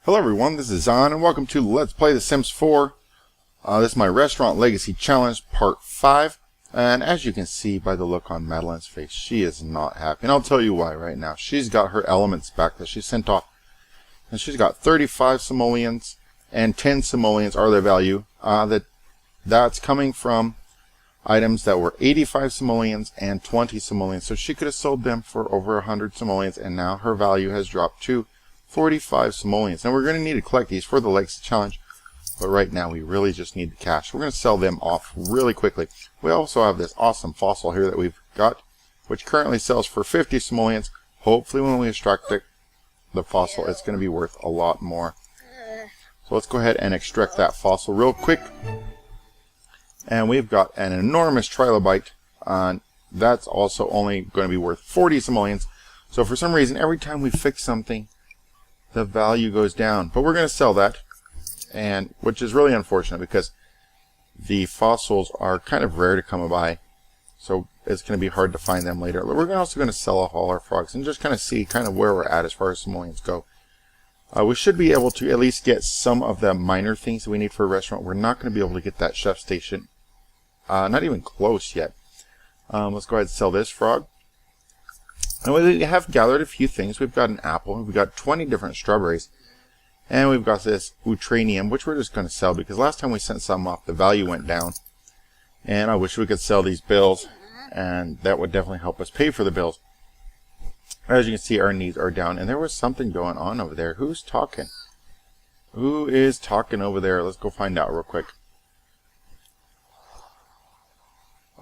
Hello everyone, this is Zon, and welcome to Let's Play The Sims 4. This is my Restaurant Legacy Challenge, Part 5. And as you can see by the look on Madeline's face, she is not happy. And I'll tell you why right now. She's got her elements back that she sent off. And she's got 35 simoleons, and 10 simoleons are their value. That's coming from items that were 85 simoleons and 20 simoleons. So she could have sold them for over 100 simoleons, and now her value has dropped to 45 simoleons. Now we're going to need to collect these for the Legacy Challenge, but right now we really just need the cash. We're going to sell them off really quickly. We also have this awesome fossil here that we've got, which currently sells for 50 simoleons. Hopefully when we extract the fossil, it's going to be worth a lot more. So let's go ahead and extract that fossil real quick. And we've got an enormous trilobite. That's also only going to be worth 40 simoleons. So for some reason, every time we fix something, the value goes down. But we're going to sell that, and which is really unfortunate because the fossils are kind of rare to come by, so it's going to be hard to find them later. We're also going to sell off all our frogs and just kind of see where we're at as far as simoleons go. We should be able to at least get some of the minor things that we need for a restaurant. We're not going to be able to get that chef station, not even close yet. Let's go ahead and sell this frog. And we have gathered a few things. We've got an apple, we've got 20 different strawberries, and we've got this utranium, which we're just going to sell because last time we sent some off, the value went down. And I wish we could sell these bills, and that would definitely help us pay for the bills. As you can see, our needs are down, and there was something going on over there. Who's talking? Who is talking over there? Let's go find out real quick.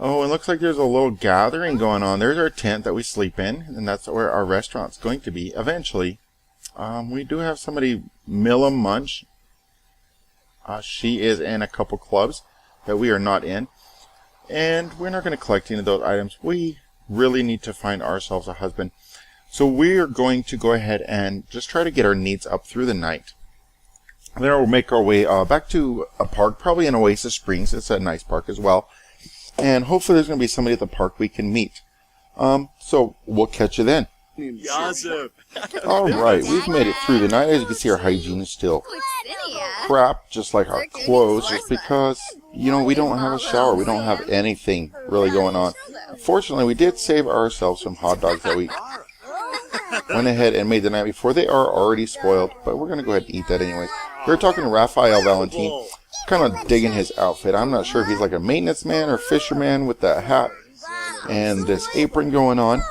Oh, it looks like there's a little gathering going on. There's our tent that we sleep in, and that's where our restaurant's going to be eventually. We do have somebody, Milla Munch. She is in a couple clubs that we are not in. And we're not going to collect any of those items. We really need to find ourselves a husband. So we are going to go ahead and just try to get our needs up through the night. Then we'll make our way back to a park, probably in Oasis Springs. It's a nice park as well. And hopefully there's going to be somebody at the park we can meet. So we'll catch you then. Alright, we've made it through the night. As you can see, our hygiene is still crap, just like our clothes, just because, you know, we don't have a shower. We don't have anything really going on. Fortunately, we did save ourselves some hot dogs that we went ahead and made the night before. They are already spoiled, but we're going to go ahead and eat that anyways. We were talking to Raphael Valentin. Kind of digging his outfit. I'm not sure if he's like a maintenance man or fisherman with that hat and this apron going on,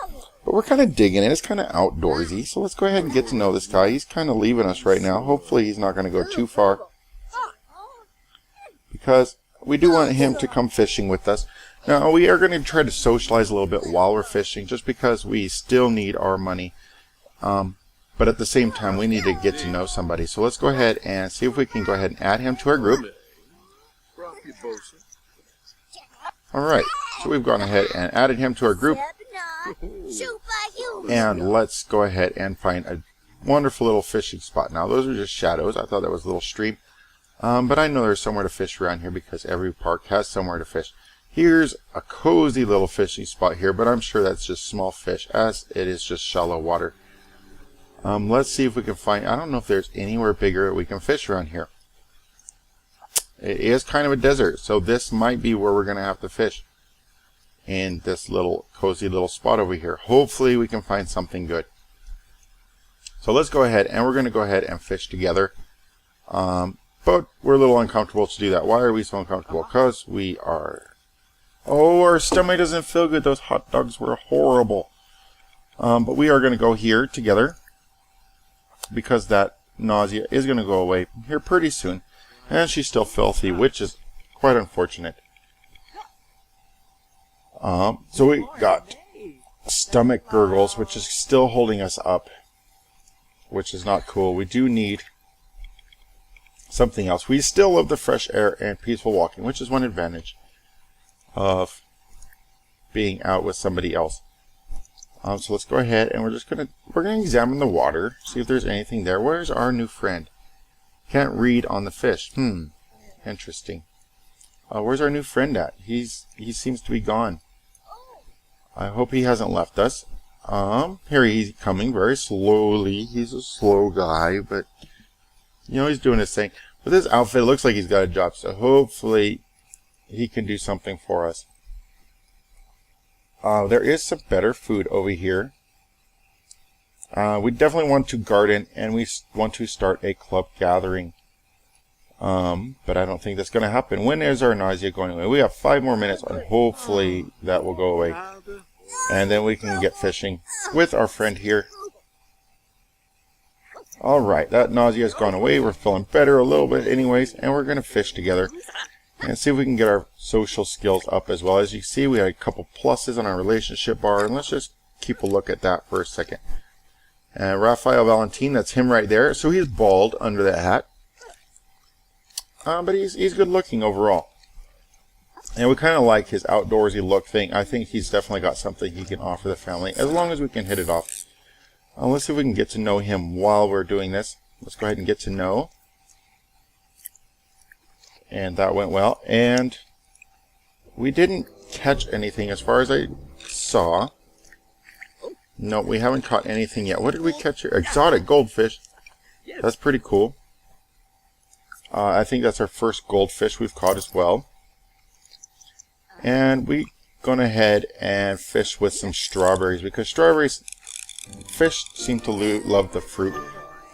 but we're kind of digging it. It's kind of outdoorsy, so let's go ahead and get to know this guy. He's kind of leaving us right now. Hopefully he's not going to go too far, because we do want him to come fishing with us. Now we are going to try to socialize a little bit while we're fishing, just because we still need our money, but at the same time we need to get to know somebody. So let's go ahead and see if we can go ahead and add him to our group. Alright, so we've gone ahead and added him to our group. And let's go ahead and find a wonderful little fishing spot. Now those are just shadows. I thought that was a little stream. But I know there's somewhere to fish around here because every park has somewhere to fish. Here's a cozy little fishing spot here, but I'm sure that's just small fish, as it is just shallow water. Let's see if we can find, I don't know if there's anywhere bigger that we can fish around here. It is kind of a desert, so this might be where we're going to have to fish, in this little cozy little spot over here. Hopefully we can find something good. So let's go ahead, and we're going to go ahead and fish together. But we're a little uncomfortable to do that. Why are we so uncomfortable? Because we are... Oh, our stomach doesn't feel good. Those hot dogs were horrible. But we are going to go here together, because that nausea is going to go away here pretty soon. And she's still filthy, which is quite unfortunate. So we got stomach gurgles, which is still holding us up, which is not cool. We do need something else. We still love the fresh air and peaceful walking, which is one advantage of being out with somebody else. So let's go ahead, and we're gonna examine the water, see if there's anything there. Where's our new friend? Can't read on the fish. Interesting. Where's our new friend at? He seems to be gone. I hope he hasn't left us. Here he's coming very slowly. He's a slow guy, but You know, he's doing his thing. With this outfit, it looks like he's got a job, so hopefully he can do something for us. There is some better food over here. We definitely want to garden, and we want to start a club gathering. But I don't think that's going to happen. When is our nausea going away? We have 5 more minutes, and hopefully that will go away. And then we can get fishing with our friend here. Alright, that nausea has gone away. We're feeling better a little bit anyways, and we're going to fish together and see if we can get our social skills up as well. As you see, we had a couple pluses on our relationship bar, and let's just keep a look at that for a second. Rafael Valentin, that's him right there. So he's bald under that hat. But he's good looking overall. And we kind of like his outdoorsy look thing. I think he's definitely got something he can offer the family, as long as we can hit it off. Let's see if we can get to know him while we're doing this. Let's go ahead and get to know. And that went well. And we didn't catch anything as far as I saw. No, we haven't caught anything yet. What did we catch here? Exotic goldfish. That's pretty cool. I think that's our first goldfish we've caught as well. And we gone ahead and fish with some strawberries, because strawberries, fish seem to love the fruit.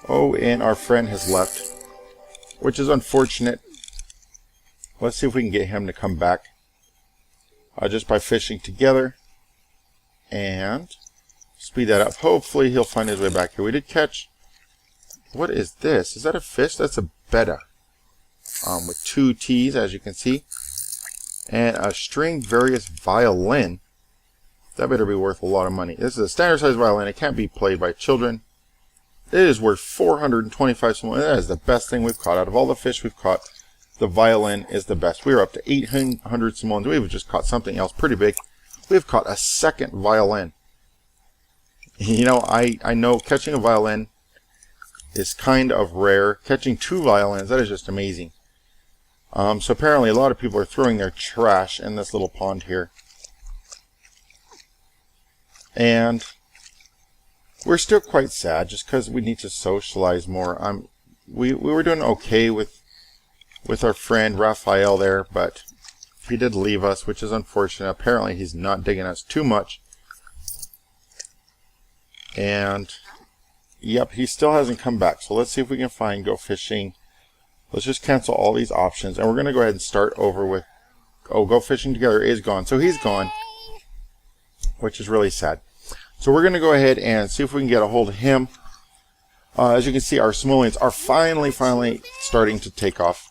Oh, and our friend has left, which is unfortunate. Let's see if we can get him to come back just by fishing together and speed that up. Hopefully he'll find his way back here. We did catch, what is this? Is that a fish? That's a betta with 2 T's, as you can see, and a stringed various violin. That better be worth a lot of money. This is a standard size violin. It can't be played by children. It is worth 425 simoleons. That is the best thing we've caught. Out of all the fish we've caught, the violin is the best. We are up to 800 simoleons. We've just caught something else pretty big. We've caught a second violin. You know, I know catching a violin is kind of rare. Catching 2 violins, that is just amazing. So apparently a lot of people are throwing their trash in this little pond here. And we're still quite sad just because we need to socialize more. We were doing okay with our friend Rafael there, but he did leave us, which is unfortunate. Apparently he's not digging us too much. And yep, he still hasn't come back. So let's see if we can go fishing. Let's just cancel all these options, and we're going to go ahead and start over with, go fishing together is gone. So he's gone, which is really sad. So we're going to go ahead and see if we can get a hold of him. As you can see, our simoleons are finally starting to take off.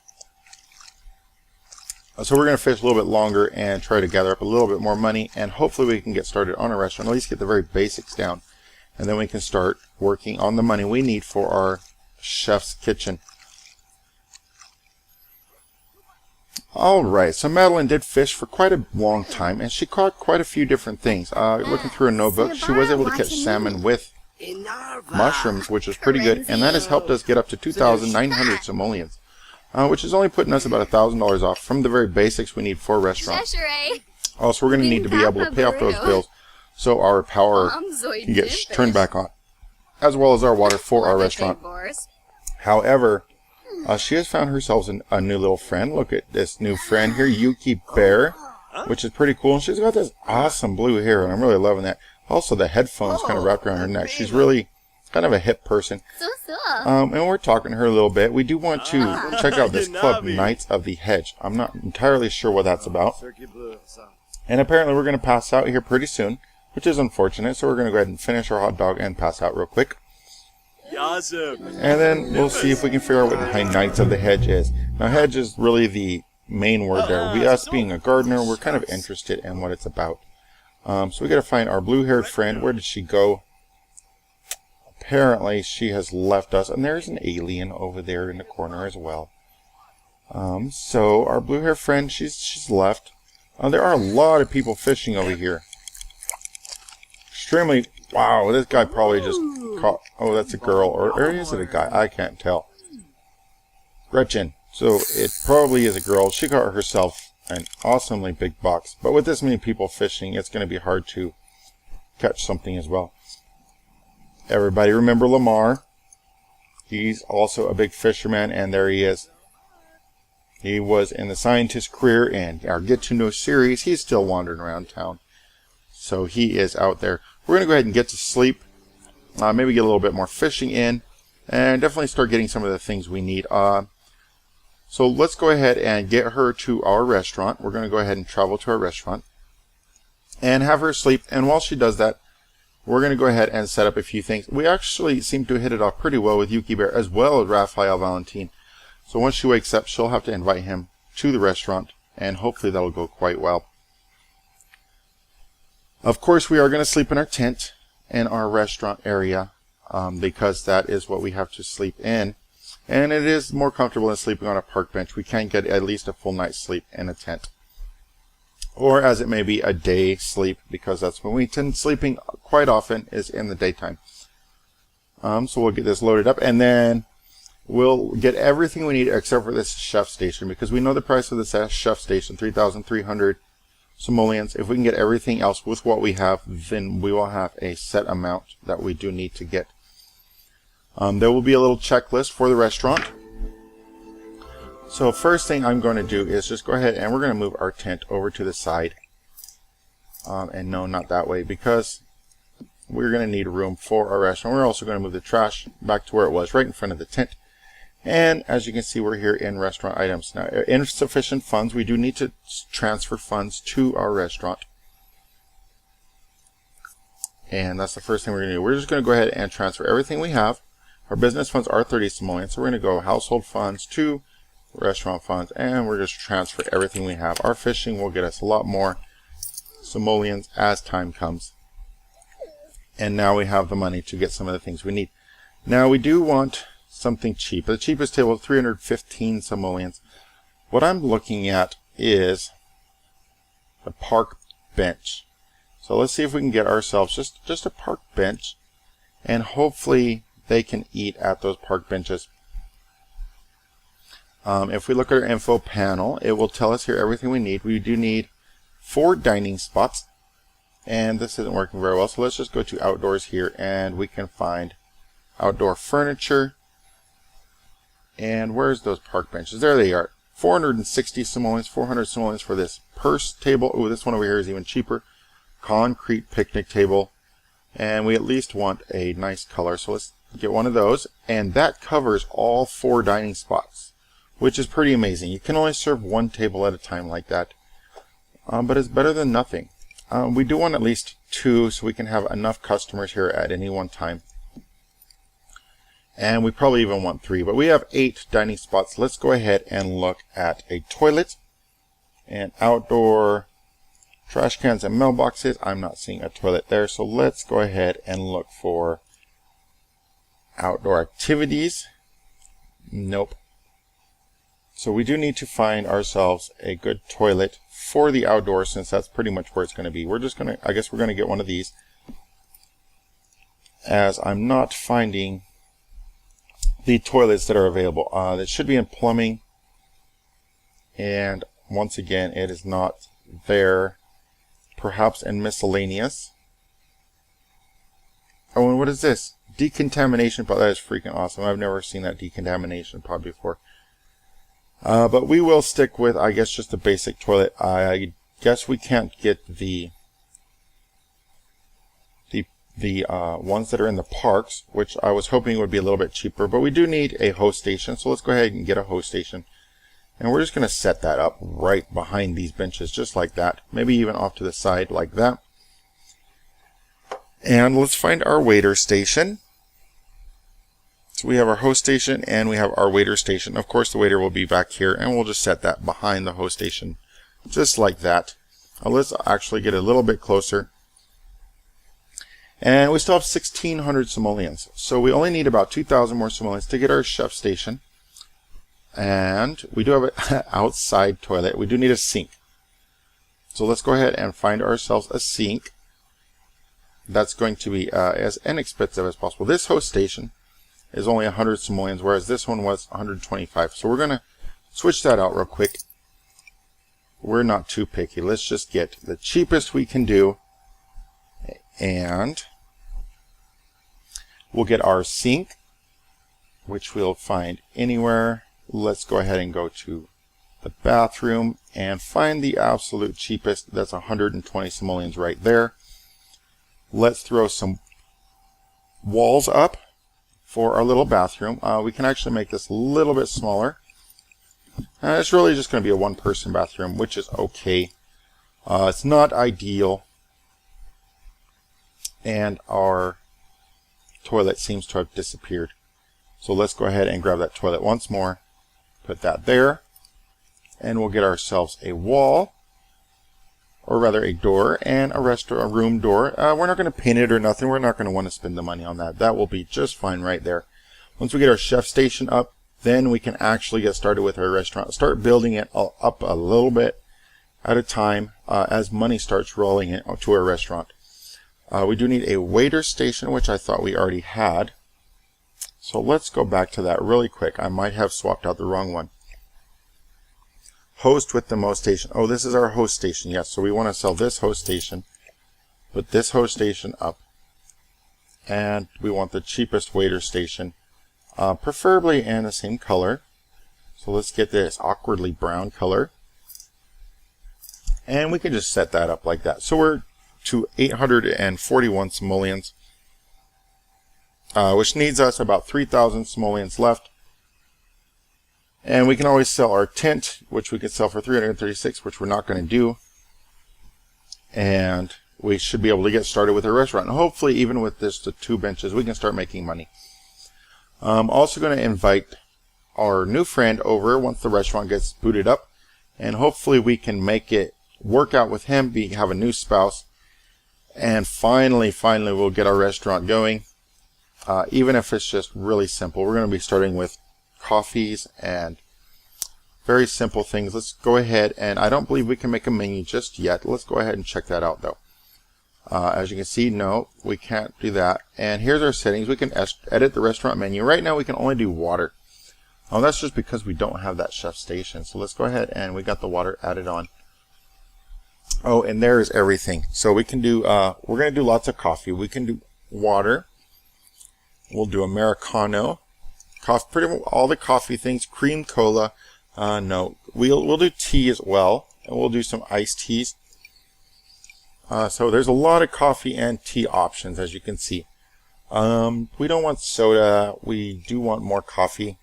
So we're going to fish a little bit longer and try to gather up a little bit more money, and hopefully we can get started on a restaurant, at least get the very basics down, and then we can start working on the money we need for our chef's kitchen. Alright, so Madeline did fish for quite a long time, and she caught quite a few different things. Looking through a notebook, she was able to catch salmon with mushrooms, which is pretty good, and that has helped us get up to 2,900 simoleons, which is only putting us about $1,000 off from the very basics we need for a restaurant. Also, we're going to need to be able to pay off those bills so our power can get turned back on, as well as our water for our restaurant. However, she has found herself a new little friend. Look at this new friend here, Yuki Bear, which is pretty cool. And she's got this awesome blue hair, and I'm really loving that. Also, the headphones kind of wrapped around her neck. She's really kind of a hip person. And we're talking to her a little bit. We do want to check out this club, Knights of the Hedge. I'm not entirely sure what that's about. And apparently we're going to pass out here pretty soon, which is unfortunate. So we're going to go ahead and finish our hot dog and pass out real quick. And then we'll see if we can figure out what the Knights of the Hedge is. Now, hedge is really the main word there. Us being a gardener, we're kind of interested in what it's about. So we got to find our blue-haired friend. Where did she go? Apparently, she has left us. And there's an alien over there in the corner as well. So our blue-haired friend, she's left. There are a lot of people fishing over here. Extremely. Wow, this guy probably just caught. Oh, that's a girl, or is it a guy? I can't tell. Gretchen. So it probably is a girl. She caught herself an awesomely big box. But with this many people fishing, it's going to be hard to catch something as well. Everybody remember Lamar? He's also a big fisherman, and there he is. He was in the Scientist Career and our Get to Know series. He's still wandering around town. So he is out there. We're going to go ahead and get to sleep. Maybe get a little bit more fishing in. And definitely start getting some of the things we need. So let's go ahead and get her to our restaurant. We're going to go ahead and travel to our restaurant. And have her sleep. And while she does that, we're going to go ahead and set up a few things. We actually seem to hit it off pretty well with Yuki Bear as well as Raphael Valentin. So once she wakes up, she'll have to invite him to the restaurant, and hopefully that'll go quite well. Of course, we are going to sleep in our tent in our restaurant area because that is what we have to sleep in. And it is more comfortable than sleeping on a park bench. We can get at least a full night's sleep in a tent. Or as it may be, a day sleep, because that's when we tend sleeping quite often is in the daytime. So we'll get this loaded up, and then we'll get everything we need except for this chef station, because we know the price of this chef station, 3,300 simoleons. If we can get everything else with what we have, then we will have a set amount that we do need to get. There will be a little checklist for the restaurant. So first thing I'm going to do is just go ahead and we're going to move our tent over to the side. And no, not that way, because we're going to need room for our restaurant. We're also going to move the trash back to where it was, right in front of the tent. And as you can see, we're here in restaurant items. Now, insufficient funds, we do need to transfer funds to our restaurant. And that's the first thing we're going to do. We're just going to go ahead and transfer everything we have. Our business funds are 30 simoleons, so we're going to go household funds to restaurant funds, and we're just transfer everything we have. Our fishing will get us a lot more simoleons as time comes. And now we have the money to get some of the things we need. Now we do want something cheap. The cheapest table is 315 simoleons. What I'm looking at is a park bench. So let's see if we can get ourselves just a park bench, and hopefully they can eat at those park benches. If we look at our info panel, it will tell us here everything we need. We do need 4 dining spots, and this isn't working very well, so let's just go to outdoors here, and we can find outdoor furniture. And where's those park benches? There they are. 460 simoleons, 400 simoleons for this purse table. Oh, this one over here is even cheaper. Concrete picnic table. And we at least want a nice color, so let's get one of those. And that covers all 4 dining spots, which is pretty amazing. You can only serve 1 table at a time like that. But it's better than nothing. We do want at least 2 so we can have enough customers here at any one time. And we probably even want 3, but we have 8 dining spots. Let's go ahead and look at a toilet and outdoor trash cans and mailboxes. I'm not seeing a toilet there, so let's go ahead and look for outdoor activities. Nope. So we do need to find ourselves a good toilet for the outdoors, since that's pretty much where it's going to be. We're just going to, I guess we're going to get one of these, as I'm not finding the toilets that are available. That should be in plumbing, and once again it is not there. Perhaps in miscellaneous. Oh, and what is this? Decontamination pod. That is freaking awesome. I've never seen that decontamination pod before. But we will stick with, I guess, just a basic toilet. I guess we can't get the ones that are in the parks, which I was hoping would be a little bit cheaper, but we do need a host station, so let's go ahead and get a host station. And we're just going to set that up right behind these benches, just like that. Maybe even off to the side like that. And let's find our waiter station. So we have our host station and we have our waiter station. Of course, the waiter will be back here, and we'll just set that behind the host station, just like that. Now let's actually get a little bit closer. And we still have 1,600 simoleons. So we only need about 2,000 more simoleons to get our chef station. And we do have an outside toilet. We do need a sink. So let's go ahead and find ourselves a sink. That's going to be as inexpensive as possible. This host station is only 100 simoleons, whereas this one was 125. So we're going to switch that out real quick. We're not too picky. Let's just get the cheapest we can do. And we'll get our sink. which we'll find anywhere. Let's go ahead and go to the bathroom and find the absolute cheapest. That's 120 simoleons right there. Let's throw some walls up for our little bathroom. We can actually make this a little bit smaller. It's really just going to be a one-person bathroom, which is okay. It's not ideal. And our toilet seems to have disappeared. So let's go ahead and grab that toilet once more. Put that there. And we'll get ourselves a wall, or rather a door, and a room door. We're not going to paint it or nothing. We're not going to want to spend the money on that. That will be just fine right there. Once we get our chef station up, then we can actually get started with our restaurant. Start building it up a little bit at a time as money starts rolling into our restaurant. We do need a waiter station, which I thought we already had. So let's go back to that really quick. I might have swapped out the wrong one. Host with the most station. Oh, this is our host station. Yes, so we want to sell this host station. Put this host station up. And we want the cheapest waiter station. Preferably in the same color. So let's get this awkwardly brown color. And we can just set that up like that. So we're to 841 simoleons. Which needs us about 3,000 simoleons left. And we can always sell our tent, which we could sell for 336, which we're not going to do. And we should be able to get started with our restaurant. And hopefully, even with just the 2 benches, we can start making money. I'm also going to invite our new friend over once the restaurant gets booted up. And hopefully we can make it work out with him, have a new spouse. And finally, we'll get our restaurant going. Even if it's just really simple. We're going to be starting with coffees and very simple things. Let's go ahead, and I don't believe we can make a menu just yet. Let's go ahead and check that out though. As you can see, no, we can't do that. And here's our settings. We can edit the restaurant menu. Right now we can only do water. That's just because we don't have that chef station. So let's go ahead, and we got the water added on. Oh, and there is everything. So we can do, we're going to do lots of coffee. We can do water. We'll do Americano. Coffee, pretty much all the coffee things. Cream cola. No, we'll do tea as well, and we'll do some iced teas. So there's a lot of coffee and tea options, as you can see. We don't want soda. We do want more coffee,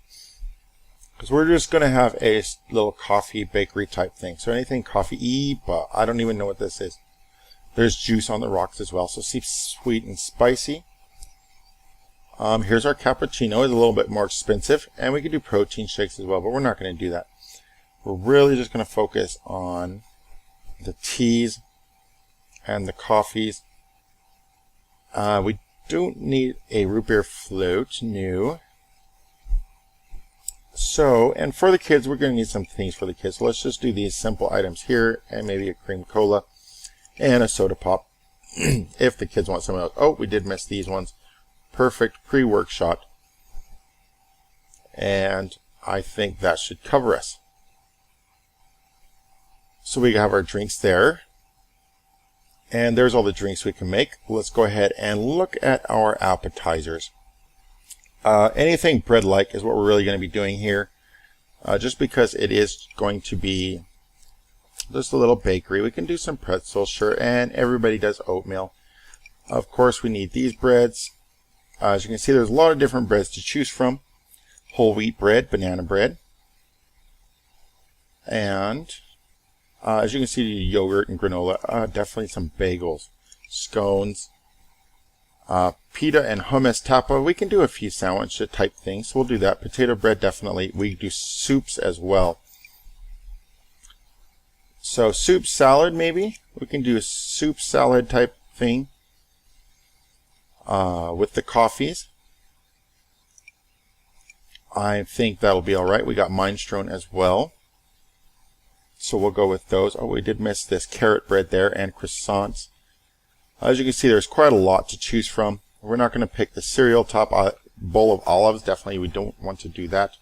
because we're just going to have a little coffee bakery type thing. So anything coffee, I don't even know what this is. There's juice on the rocks as well. So see, sweet and spicy. Here's our cappuccino. It's a little bit more expensive, and we could do protein shakes as well, but we're not going to do that. We're really just going to focus on the teas and the coffees. We don't need a root beer float, no. So, and for the kids, we're going to need some things for the kids. So let's just do these simple items here, and maybe a cream cola and a soda pop if the kids want some of those. Oh, we did miss these ones. Perfect pre-work shot, and I think that should cover us. So we have our drinks there, and there's all the drinks we can make. Let's go ahead and look at our appetizers. Anything bread-like is what we're really going to be doing here, just because it is going to be just a little bakery. We can do some pretzels, sure, and everybody does oatmeal. Of course, we need these breads. As you can see, there's a lot of different breads to choose from. Whole wheat bread, banana bread. And as you can see, yogurt and granola. Definitely some bagels, scones, pita and hummus tapa. We can do a few sandwich type things, so we'll do that. Potato bread, definitely. We do soups as well. So soup salad, maybe. We can do a soup salad type thing. With the coffees, I think that'll be alright. We got minestrone as well, so we'll go with those. Oh, we did miss this carrot bread there and croissants. As you can see, there's quite a lot to choose from. We're not going to pick the cereal top bowl of olives. Definitely we don't want to do that,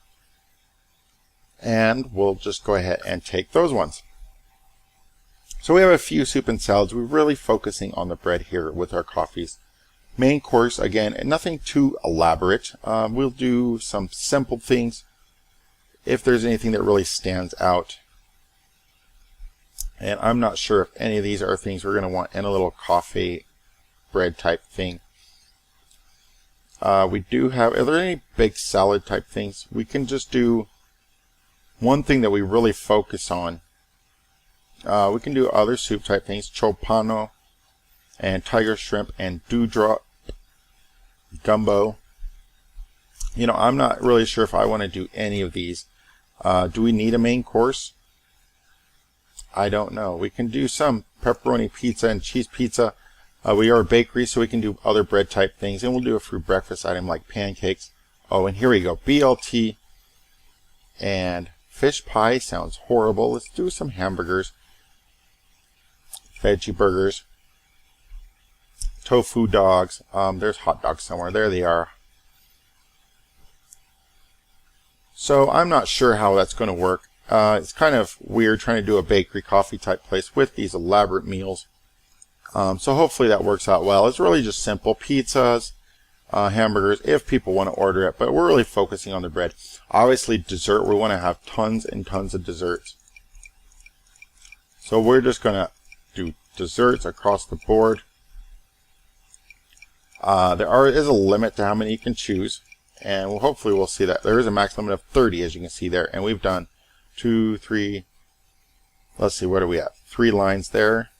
and we'll just go ahead and take those ones. So we have a few soup and salads. We're really focusing on the bread here with our coffees. Main course, again, nothing too elaborate. We'll do some simple things if there's anything that really stands out. And I'm not sure if any of these are things we're going to want in a little coffee bread type thing. We do have, are there any big salad type things? We can just do one thing that we really focus on. We can do other soup type things, chopano and tiger shrimp and dewdrop gumbo. You know, I'm not really sure if I want to do any of these. Do we need a main course? I don't know. We can do some pepperoni pizza and cheese pizza. We are a bakery, so we can do other bread type things, and we'll do a fruit breakfast item like pancakes. Oh, and here we go. BLT and fish pie sounds horrible. Let's do some hamburgers, veggie burgers, tofu dogs. There's hot dogs somewhere. There they are. So I'm not sure how that's going to work. It's kind of weird trying to do a bakery coffee type place with these elaborate meals. So hopefully that works out well. It's really just simple pizzas, hamburgers, if people want to order it. But we're really focusing on the bread. Obviously dessert, we want to have tons and tons of desserts. So we're just going to do desserts across the board. There is a limit to how many you can choose. And hopefully we'll see that. There is a max limit of 30, as you can see there. And we've done 2, 3, let's see, what are we at? 3 lines there.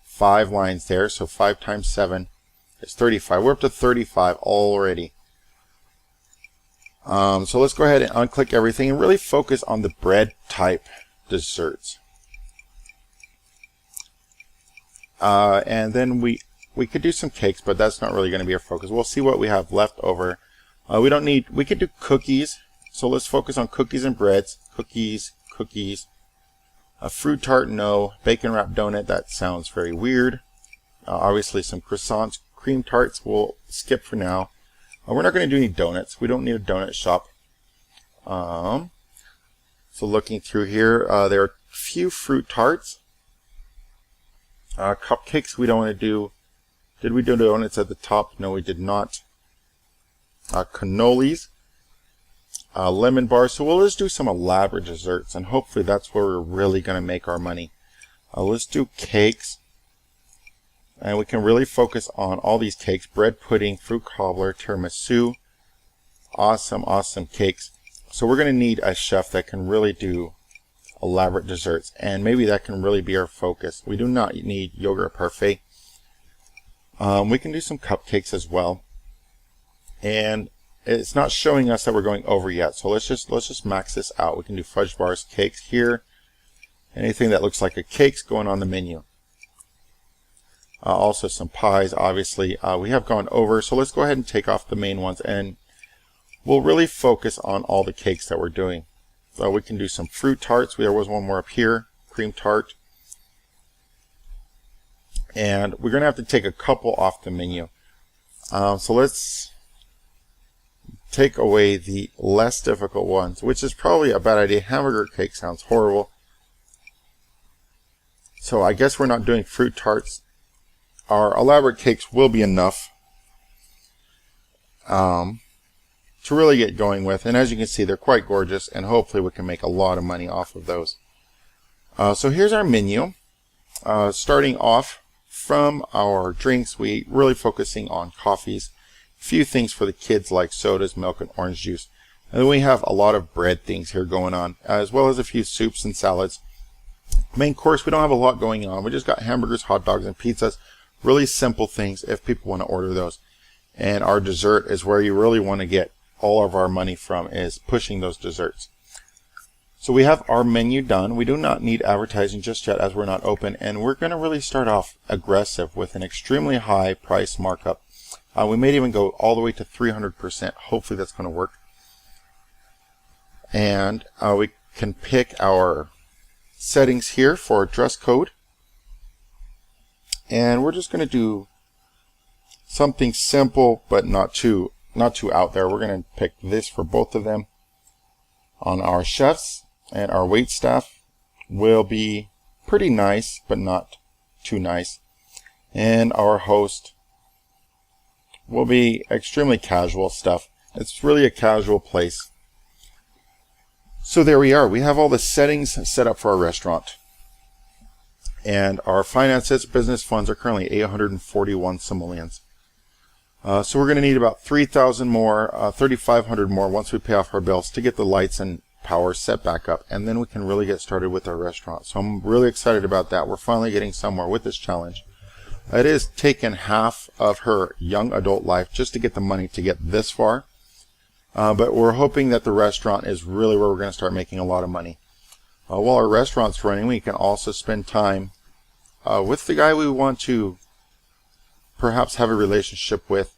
5 lines there. So 5 times 7 is 35. We're up to 35 already. So let's go ahead and unclick everything and really focus on the bread type desserts. And then we could do some cakes, but that's not really going to be our focus. We'll see what we have left over. We could do cookies. So let's focus on cookies and breads. Cookies. A fruit tart, no. Bacon wrapped donut, that sounds very weird. Obviously some croissants, cream tarts, we'll skip for now. We're not going to do any donuts. We don't need a donut shop. So looking through here, there are a few fruit tarts. Cupcakes we don't want to do. Did we do donuts at the top? No, we did not. Cannolis. Lemon bars. So we'll just do some elaborate desserts, and hopefully that's where we're really going to make our money. Let's do cakes. And we can really focus on all these cakes. Bread pudding, fruit cobbler, tiramisu. Awesome cakes. So we're going to need a chef that can really do elaborate desserts, and maybe that can really be our focus. We do not need yogurt parfait. We can do some cupcakes as well, and it's not showing us that we're going over yet, so let's just max this out. We can do fudge bars, cakes here. Anything that looks like a cake's going on the menu. Also some pies, obviously. We have gone over, so let's go ahead and take off the main ones, and we'll really focus on all the cakes that we're doing. So we can do some fruit tarts. There was one more up here, cream tart. And we're going to have to take a couple off the menu. So let's take away the less difficult ones, which is probably a bad idea. Hamburger cake sounds horrible. So I guess we're not doing fruit tarts. Our elaborate cakes will be enough to really get going with. And as you can see, they're quite gorgeous, and hopefully we can make a lot of money off of those. So here's our menu. Starting off from our drinks, we really focusing on coffees. A few things for the kids like sodas, milk, and orange juice. And then we have a lot of bread things here going on, as well as a few soups and salads. Main course, we don't have a lot going on. We just got hamburgers, hot dogs, and pizzas. Really simple things if people want to order those. And our dessert is where you really want to get all of our money from, is pushing those desserts. So we have our menu done. We do not need advertising just yet as we're not open, and we're going to really start off aggressive with an extremely high price markup. We may even go all the way to 300%. Hopefully that's going to work. And we can pick our settings here for dress code. And we're just going to do something simple but not too out there. We're going to pick this for both of them. On our chefs and our wait staff will be pretty nice but not too nice. And our host will be extremely casual stuff. It's really a casual place. So there we are. We have all the settings set up for our restaurant. And our finances, business funds are currently 841 simoleons. So we're going to need about 3,000 more, 3,500 more once we pay off our bills to get the lights and power set back up. And then we can really get started with our restaurant. So I'm really excited about that. We're finally getting somewhere with this challenge. It has taken half of her young adult life just to get the money to get this far. But we're hoping that the restaurant is really where we're going to start making a lot of money. While our restaurant's running, we can also spend time with the guy we want to perhaps have a relationship with.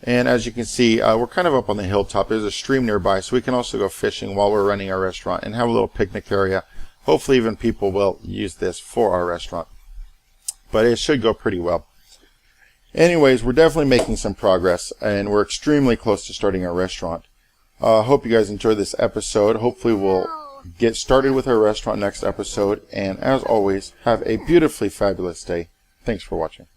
And as you can see, we're kind of up on the hilltop. There's a stream nearby, so we can also go fishing while we're running our restaurant and have a little picnic area. Hopefully even people will use this for our restaurant. But it should go pretty well. Anyways, we're definitely making some progress, and we're extremely close to starting our restaurant. Hope you guys enjoyed this episode. Hopefully we'll get started with our restaurant next episode. And as always, have a beautifully fabulous day. Thanks for watching.